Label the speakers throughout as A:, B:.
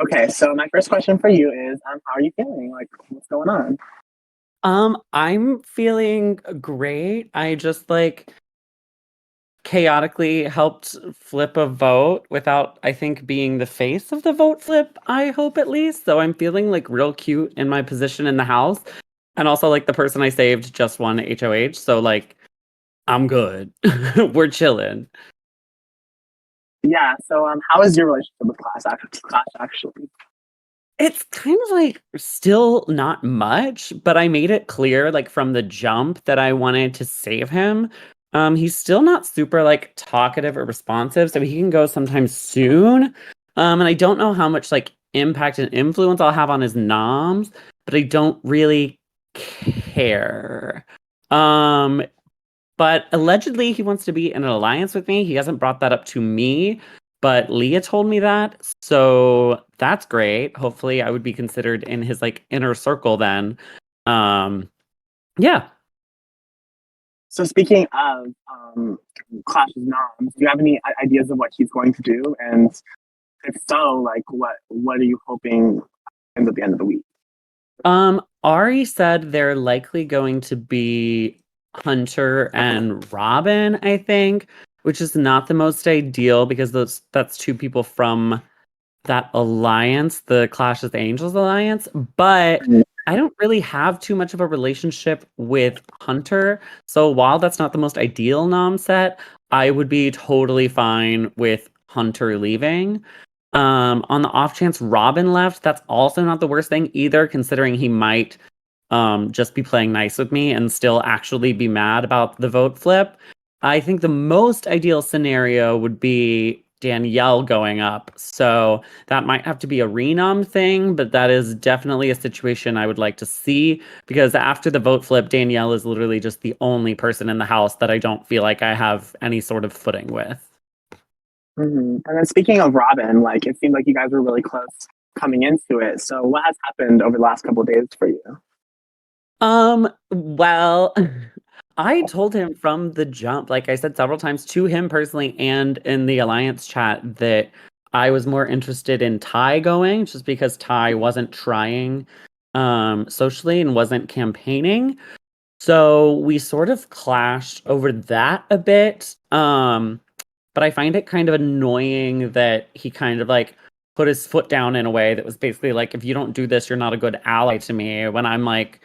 A: Okay, so my first question for you is, how are you feeling? Like, what's going on?
B: I'm feeling great. I just chaotically helped flip a vote without, I think, being the face of the vote flip, I hope at least. So I'm feeling like real cute in my position in the house. And also like the person I saved just won HOH. So like I'm good. We're chilling.
A: Yeah, so how is your relationship with class actually?
B: It's kind of like still not much, but I made it clear like from the jump that I wanted to save him. He's still not super like talkative or responsive, so he can go sometime soon. And I don't know how much like impact and influence I'll have on his noms, but I don't really care. Um, but allegedly, he wants to be in an alliance with me. He hasn't brought that up to me, but Leah told me that. So that's great. Hopefully, I would be considered in his like inner circle then. Um, yeah.
A: So speaking of Clash's noms, do you have any ideas of what he's going to do? And if so, like, what are you hoping ends at the end of the week?
B: Ari said they're likely going to be Hunter and Robin, I think, which is not the most ideal because that's two people from that alliance, the Clash of the Angels alliance, but I don't really have too much of a relationship with Hunter. So while that's not the most ideal nom set, I would be totally fine with Hunter leaving. On the off chance Robin left, that's also not the worst thing either, considering he might just be playing nice with me and still actually be mad about the vote flip. I think the most ideal scenario would be Danielle going up. So that might have to be a renom thing, but that is definitely a situation I would like to see because after the vote flip, Danielle is literally just the only person in the house that I don't feel like I have any sort of footing with.
A: And then speaking of Robin, like it seemed like you guys were really close coming into it. So what has happened over the last couple of days for you?
B: Well, I told him from the jump, like I said several times to him personally and in the Alliance chat, that I was more interested in Ty going just because Ty wasn't trying socially and wasn't campaigning. So we sort of clashed over that a bit. But I find it kind of annoying that he kind of like put his foot down in a way that was basically like, if you don't do this, you're not a good ally to me. When I'm like,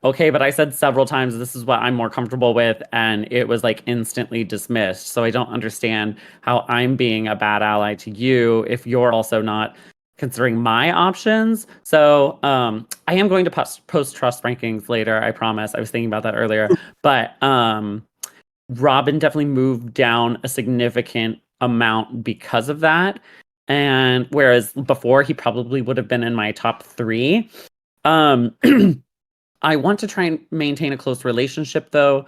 B: okay, but I said several times this is what I'm more comfortable with, and it was like instantly dismissed. So I don't understand how I'm being a bad ally to you if you're also not considering my options. So I am going to post trust rankings later, I promise. I was thinking about that earlier. But Robin definitely moved down a significant amount because of that. And whereas before he probably would have been in my top three. Um I want to try and maintain a close relationship though,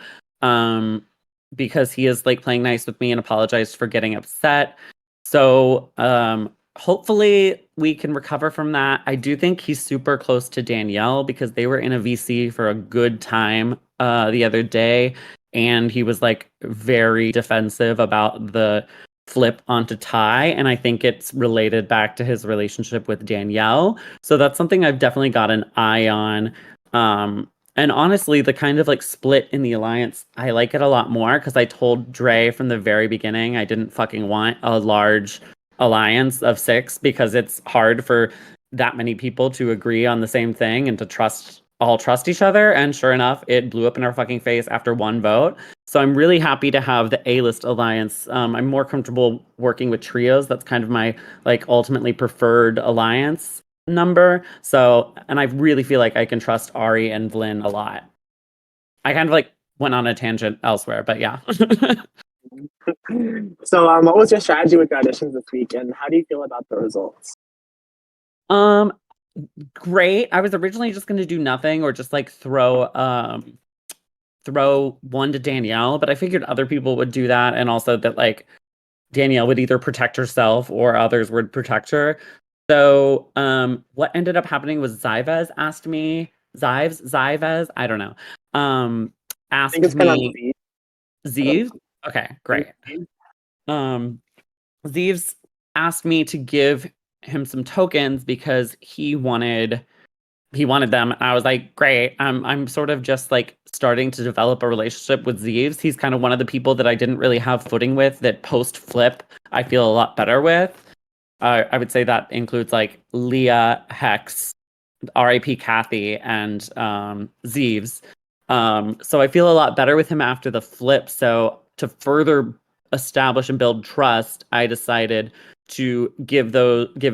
B: because he is like playing nice with me and apologized for getting upset. So hopefully we can recover from that. I do think he's super close to Danielle because they were in a VC for a good time the other day, and he was like very defensive about the flip onto Ty, and I think it's related back to his relationship with Danielle. So that's something I've definitely got an eye on. And honestly, the kind of like split in the alliance, I like it a lot more because I told Dre from the very beginning I didn't fucking want a large alliance of six because it's hard for that many people to agree on the same thing and to trust each other. And sure enough, it blew up in our fucking face after one vote. So I'm really happy to have the A-list alliance. I'm more comfortable working with trios. That's kind of my like ultimately preferred alliance number. So, and I really feel like I can trust Ari and Vlyn a lot. I kind of like went on a tangent elsewhere, but yeah.
A: So what was your strategy with the auditions this week, and how do you feel about the results?
B: um, Great. I was originally just gonna do nothing or just like throw one to Danielle, but I figured other people would do that, and also that like Danielle would either protect herself or others would protect her. So what ended up happening was Zives, I don't know. Um
A: I think
B: asked
A: it's been on
B: me
A: Z. I don't
B: Zeev. Okay,
A: think
B: great. Um Zeeves asked me to give him some tokens because he wanted them. I was like, great. I'm sort of just like starting to develop a relationship with Zeeves. He's kind of one of the people that I didn't really have footing with that post flip I feel a lot better with. I would say that includes like Leah, Hex, R.I.P. Kathy, and Zeeves. So I feel a lot better with him after the flip. So to further establish and build trust, I decided to give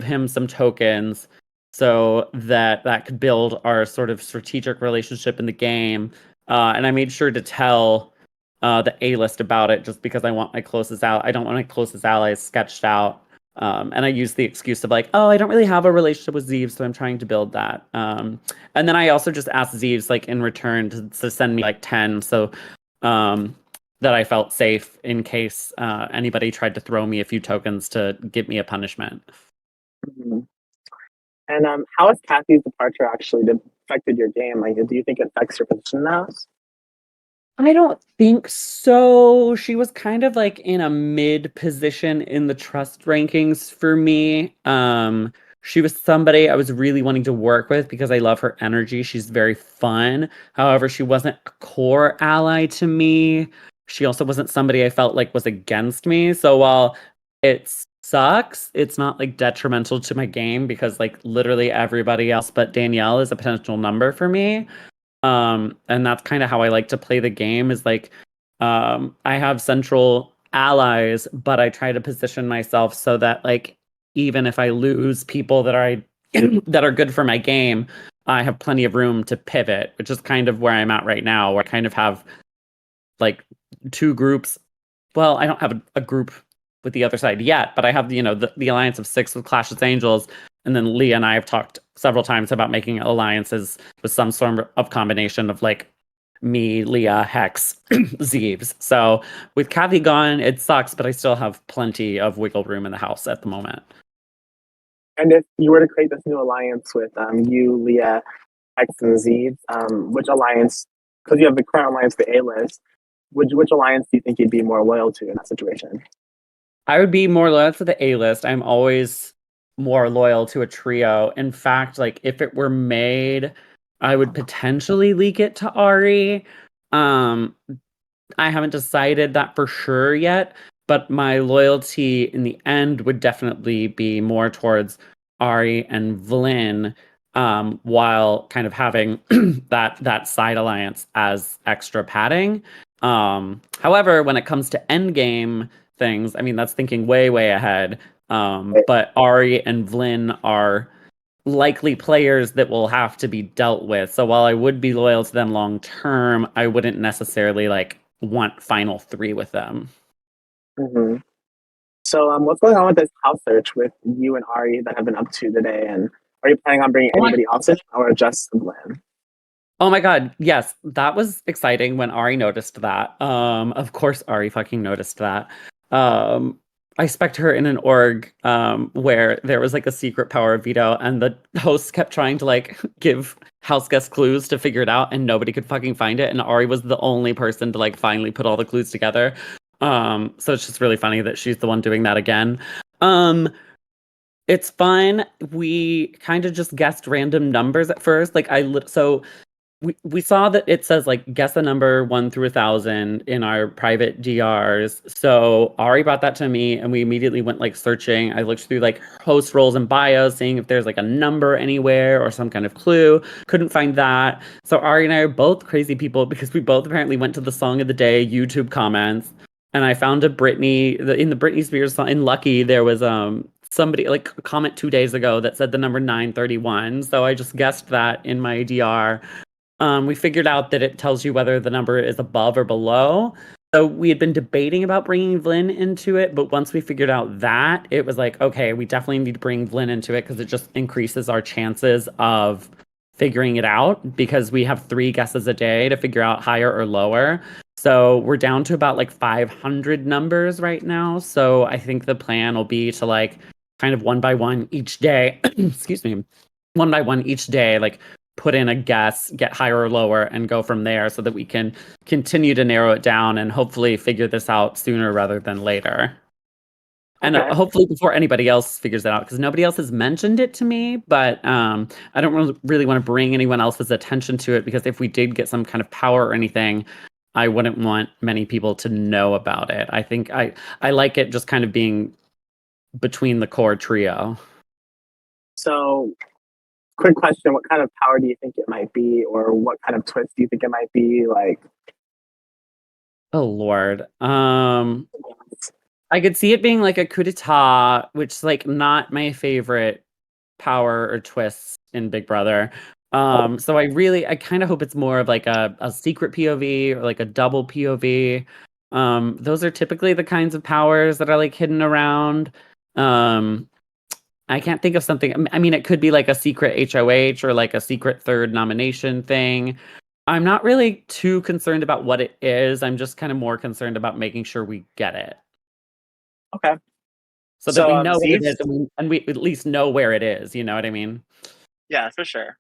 B: him some tokens so that could build our sort of strategic relationship in the game. And I made sure to tell the A list about it just because I want my closest I don't want my closest allies sketched out. And I used the excuse of like, oh, I don't really have a relationship with Zeeves, so I'm trying to build that. And then I also just asked Zeeves like in return to send me like 10, so that I felt safe in case anybody tried to throw me a few tokens to give me a punishment.
A: Mm-hmm. And how has Kathy's departure actually affected your game? Like, do you think it affects your position in the house?
B: I don't think so. She was kind of like in a mid position in the trust rankings for me. She was somebody I was really wanting to work with because I love her energy. She's very fun. However, she wasn't a core ally to me. She also wasn't somebody I felt like was against me. So while it sucks, it's not like detrimental to my game because like literally everybody else but Danielle is a potential number for me. And that's kind of how I like to play the game is like I have central allies, but I try to position myself so that like even if I lose people that are that are good for my game, I have plenty of room to pivot, which is kind of where I'm at right now, where I kind of have like two groups. Well, I don't have a group with the other side yet, but I have the alliance of six with Clash of Angels, and then Leah and I have talked several times about making alliances with some sort of combination of like me, Leah, Hex, Zeeves. So with Kathy gone, it sucks, but I still have plenty of wiggle room in the house at the moment.
A: And if you were to create this new alliance with you, Leah, X, and Z, which alliance, because you have the current alliance, the A list, which alliance do you think you'd be more loyal to in that situation?
B: I would be more loyal to the A list. I'm always more loyal to a trio. In fact, like if it were made, I would potentially leak it to Ari. Um, I haven't decided that for sure yet, but my loyalty in the end would definitely be more towards Ari and Vlyn, while kind of having that side alliance as extra padding. However, when it comes to endgame things, I mean that's thinking way, way ahead. But Ari and Vlyn are likely players that will have to be dealt with. So while I would be loyal to them long term, I wouldn't necessarily like want final three with them.
A: Mm-hmm. So, what's going on with this house search with you and Ari that have been up to today? And are you planning on bringing anybody else in or just Glenn?
B: Oh my God, yes, that was exciting when Ari noticed that. Of course Ari fucking noticed that. Um, I spec'd her in an org where there was like a secret power veto and the hosts kept trying to like give house guest clues to figure it out and nobody could fucking find it and Ari was the only person to like finally put all the clues together. So it's just really funny that she's the one doing that again. Um, it's fun. We kind of just guessed random numbers at first. Like so we saw that it says like guess a number 1 through 1,000 in our private DRs. So Ari brought that to me and we immediately went like searching. I looked through like host roles and bios, seeing if there's like a number anywhere or some kind of clue. Couldn't find that. So Ari and I are both crazy people because we both apparently went to the Song of the Day YouTube comments. And I found in the Britney Spears song in Lucky, there was somebody like a comment 2 days ago that said the number 931. So I just guessed that in my DR. We figured out that it tells you whether the number is above or below. So we had been debating about bringing Vlyn into it, but once we figured out that, it was like, okay, we definitely need to bring Vlyn into it because it just increases our chances of figuring it out because we have 3 guesses a day to figure out higher or lower. So we're down to about like 500 numbers right now. So I think the plan will be to like kind of one by one each day, excuse me, one by one each day, like put in a guess, get higher or lower, and go from there so that we can continue to narrow it down and hopefully figure this out sooner rather than later. And
A: Okay.
B: hopefully before anybody else figures it out, because nobody else has mentioned it to me, but I don't really want to bring anyone else's attention to it, because if we did get some kind of power or anything, I wouldn't want many people to know about it. I think I like it just kind of being between the core trio.
A: So, quick question: what kind of power do you think it might be, or what kind of twist do you think it might be? Like,
B: Oh Lord. I could see it being like a coup d'etat, which is like not my favorite power or twists in Big Brother. So I kind of hope it's more of like a secret POV or like a double POV. Those are typically the kinds of powers that are like hidden around. Um, I can't think of something. I mean, it could be like a secret HOH or like a secret third nomination thing. I'm not really too concerned about what it is. I'm just kind of more concerned about making sure we get it
A: okay.
B: so that
A: So,
B: we know what it
A: Zeus,
B: is, and we at least know where it is. You know what I mean?
A: yeah, for sure.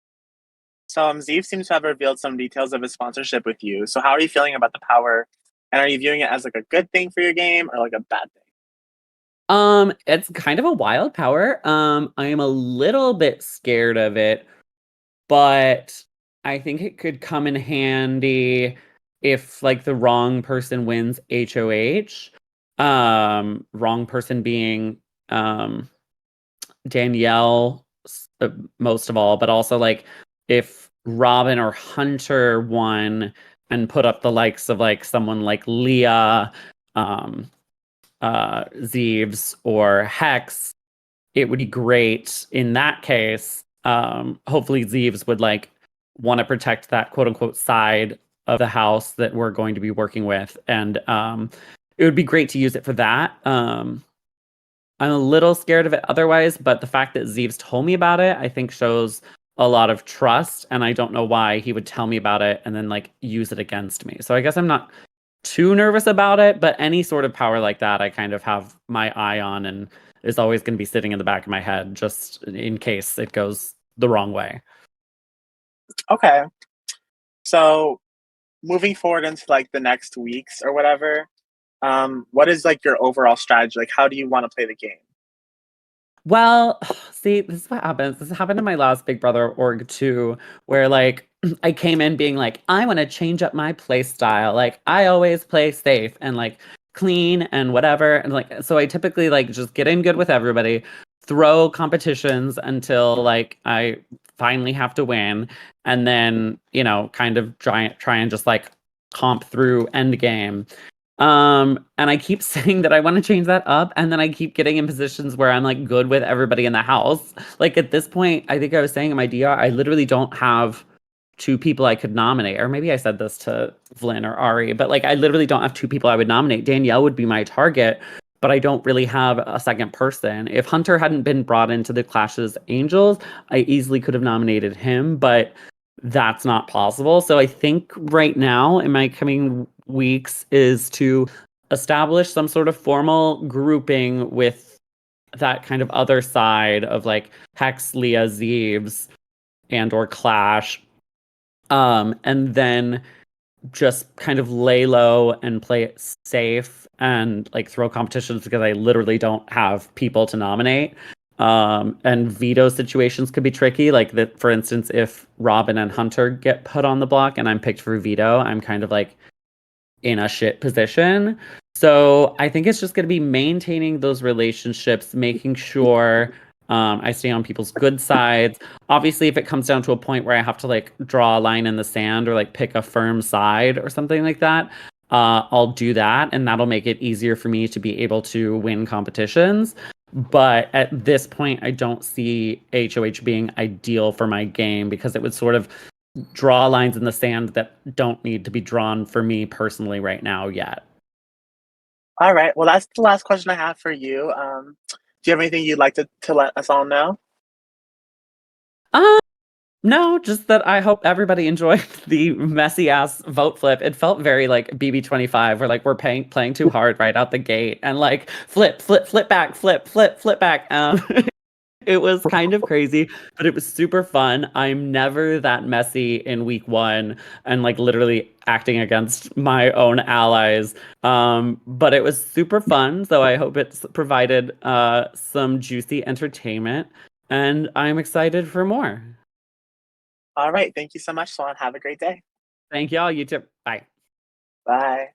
A: So, Zeus seems to have revealed some details of his sponsorship with you. So, how are you feeling about the power? And are you viewing it as like a good thing for your game or like a bad thing?
B: It's kind of a wild power. I am a little bit scared of it, but I think it could come in handy if like the wrong person wins HOH. Wrong person being um Danielle most of all, but also like if Robin or Hunter won and put up the likes of like someone like Leah, um, Zeeves, or Hex, it would be great in that case. Hopefully Zeeves would like want to protect that quote unquote side of the house that we're going to be working with. And it would be great to use it for that. I'm a little scared of it otherwise, but the fact that Zeeves told me about it, I think shows a lot of trust, and I don't know why he would tell me about it and then like use it against me. So I guess I'm not too nervous about it, but any sort of power like that, I kind of have my eye on and is always going to be sitting in the back of my head just in case it goes the wrong way.
A: Okay. So, moving forward into like the next weeks or whatever, what is like your overall strategy? Like, how do you want to play the game?
B: Well, see, this is what happens. This happened in my last Big Brother org too, where like I came in being like, I want to change up my play style. Like I always play safe and like clean and whatever. And like so I typically like just get in good with everybody, throw competitions until like I finally have to win, and then, kind of try and just like comp through end game. And I keep saying that I want to change that up, and then I keep getting in positions where I'm like good with everybody in the house. Like at this point, I think I was saying in my DR, I literally don't have two people I could nominate. Or maybe I said this to Flynn or Ari, but like I literally don't have two people I would nominate. Danielle would be my target, but I don't really have a second person. If Hunter hadn't been brought into the Clashes Angels, I easily could have nominated him, but that's not possible. So I think right now in my coming weeks is to establish some sort of formal grouping with that kind of other side of like Hex, Leah, Zeeves, and or Clash. And then just kind of lay low and play it safe and like throw competitions because I literally don't have people to nominate. And veto situations could be tricky. Like that, for instance, if Robin and Hunter get put on the block and I'm picked for veto, I'm kind of like in a shit position. So I think it's just going to be maintaining those relationships, making sure I stay on people's good sides. Obviously, if it comes down to a point where I have to like draw a line in the sand or like pick a firm side or something like that, I'll do that. And that'll make it easier for me to be able to win competitions. But at this point, I don't see HOH being ideal for my game because it would sort of draw lines in the sand that don't need to be drawn for me personally right now yet.
A: All right. Well, that's the last question I have for you. Do you have anything you'd like to let us all know?
B: Uh, no, just that I hope everybody enjoyed the messy ass vote flip. It felt very like BB25, where like we're playing too hard right out the gate and like flip, flip, flip back, flip, flip, flip back. It was kind of crazy, but it was super fun. I'm never that messy in week one and like literally acting against my own allies. But it was super fun. So I hope it's provided some juicy entertainment. And I'm excited for more.
A: All right. Thank you so much, Swan. Have a great day.
B: Thank y'all. You too. Bye.
A: Bye.